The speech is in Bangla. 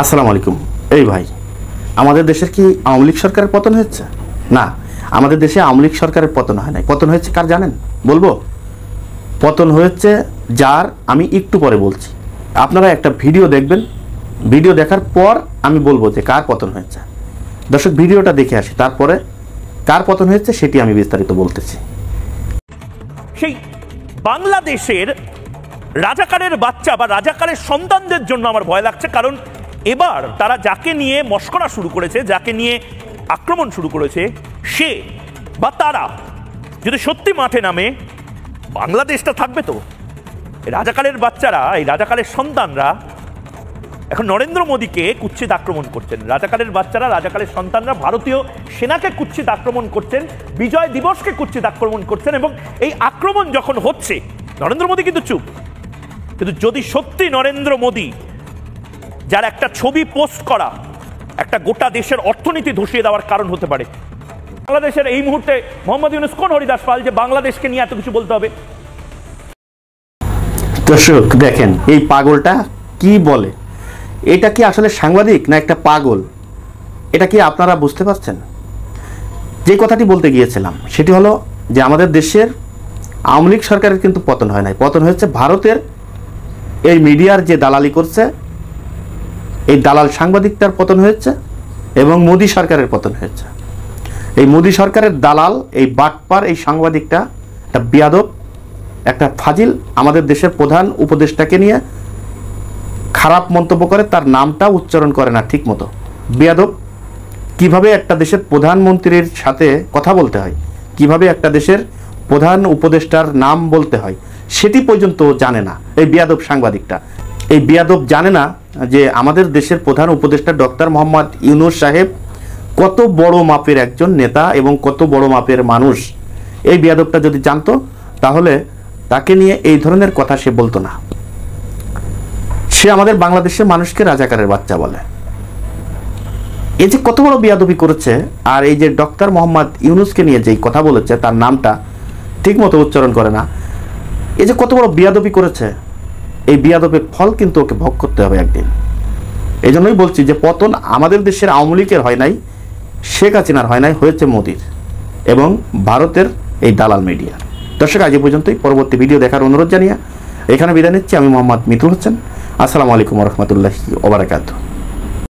আসসালামু আলাইকুম। এই ভাই, আমাদের দেশের কি আওয়ামী লীগ সরকারের পতন হয়েছে? না, আমাদের দেশে আওয়ামী লীগ সরকারের পতন হয় নাই। পতন হয়েছে কার জানেন? বলবো। পতন হয়েছে যার আমি একটু পরে বলছি। আপনারা একটা ভিডিও দেখবেন, ভিডিও দেখার পর আমি বলবো যে কার পতন হয়েছে। দর্শক, ভিডিওটা দেখে আসি, তারপরে কার পতন হয়েছে সেটি আমি বিস্তারিত বলতেছি। সেই বাংলাদেশের রাজাকারের বাচ্চা বা রাজাকারের সন্তানদের জন্য আমার ভয় লাগছে, কারণ এবার তারা যাকে নিয়ে মশকরা শুরু করেছে, যাকে নিয়ে আক্রমণ শুরু করেছে, সে বা তারা যদি সত্যি মাঠে নামে, বাংলাদেশটা থাকবে তো? রাজাকারের বাচ্চারা, এই রাজাকারের সন্তানরা এখন নরেন্দ্র মোদীকে কুৎসিত আক্রমণ করছেন। রাজাকারের বাচ্চারা, রাজাকারের সন্তানরা ভারতীয় সেনাকে কুৎসিত আক্রমণ করছেন, বিজয় দিবসকে কুৎসিত আক্রমণ করছেন। এবং এই আক্রমণ যখন হচ্ছে, নরেন্দ্র মোদী কিন্তু চুপ। কিন্তু যদি সত্যি নরেন্দ্র মোদী, যার একটা ছবি পোস্ট করা একটা গোটা দেশের অর্থনীতি ধসিয়ে দেওয়ার কারণ হতে পারে, বাংলাদেশের এই মুহূর্তে মোহাম্মদ ইউনূস কোন হরিদাস পাল যে বাংলাদেশকে নিয়ে এত কিছু বলতে হবে? দর্শক দেখেন, এই পাগলটা কি বলে। এটা কি আসলে সাংবাদিক না একটা পাগল? এটা কি আপনারা বুঝতে পারছেন? যে কথাটি বলতে গিয়েছিলাম সেটি হলো যে আমাদের দেশের আওয়ামী লীগ সরকারের কিন্তু পতন হয় নাই। পতন হয়েছে ভারতের এই মিডিয়ার যে দালালি করছে, এই দালাল সাংবাদিকটার পতন হয়েছে এবং মোদী সরকারের পতন হয়েছে। এই মোদী সরকারের দালাল, এই বাটপার, এই সাংবাদিকটা একটা বেয়াদব, একটা ফাজিল, আমাদের দেশের প্রধান উপদেষ্টাকে নিয়ে খারাপ মন্তব্য করে, তার নামটা উচ্চারণ করে না ঠিক মতো। বেয়াদব। কিভাবে একটা দেশের প্রধানমন্ত্রীর সাথে কথা বলতে হয়, কিভাবে একটা দেশের প্রধান উপদেষ্টার নাম বলতে হয়, সেটি পর্যন্ত জানে না এই বেয়াদব সাংবাদিকটা। এই বেয়াদব জানে না যে আমাদের দেশের প্রধান উপদেষ্টা ডক্টর মোহাম্মদ ইউনূস সাহেব কত বড় মাপের একজন নেতা এবং কত বড় মাপের মানুষ। এই বেয়াদবটা যদি জানতো তাহলে তাকে নিয়ে এই ধরনের কথা সে বলতো না। সে আমাদের বাংলাদেশের মানুষকে রাজাকারের বাচ্চা বলে। এই যে কত বড় বেয়াদবি করেছে, আর এই যে ডক্টর মোহাম্মদ ইউনূসকে নিয়ে যেই কথা বলেছে, তার নামটা ঠিক মতো উচ্চারণ করে না, এই যে কত বড় বেয়াদবি করেছে, এই বেয়াদবের ফল কিন্তু ওকে ভোগ করতে হবে একদিন। এই জন্যই বলছি যে পতন আমাদের দেশের আওয়ামী লীগের হয় নাই, শেখ হাসিনার হয় নাই, হয়েছে মোদির এবং ভারতের এই দালাল মিডিয়া। দর্শক, আজ পর্যন্তই। পরবর্তী ভিডিও দেখার অনুরোধ জানিয়ে এখানে বিদায় নিচ্ছি। আমি মোহাম্মদ মিতুল হোসেন। আসসালামু আলাইকুম ওয়া রাহমাতুল্লাহি ওয়া বারাকাতুহু।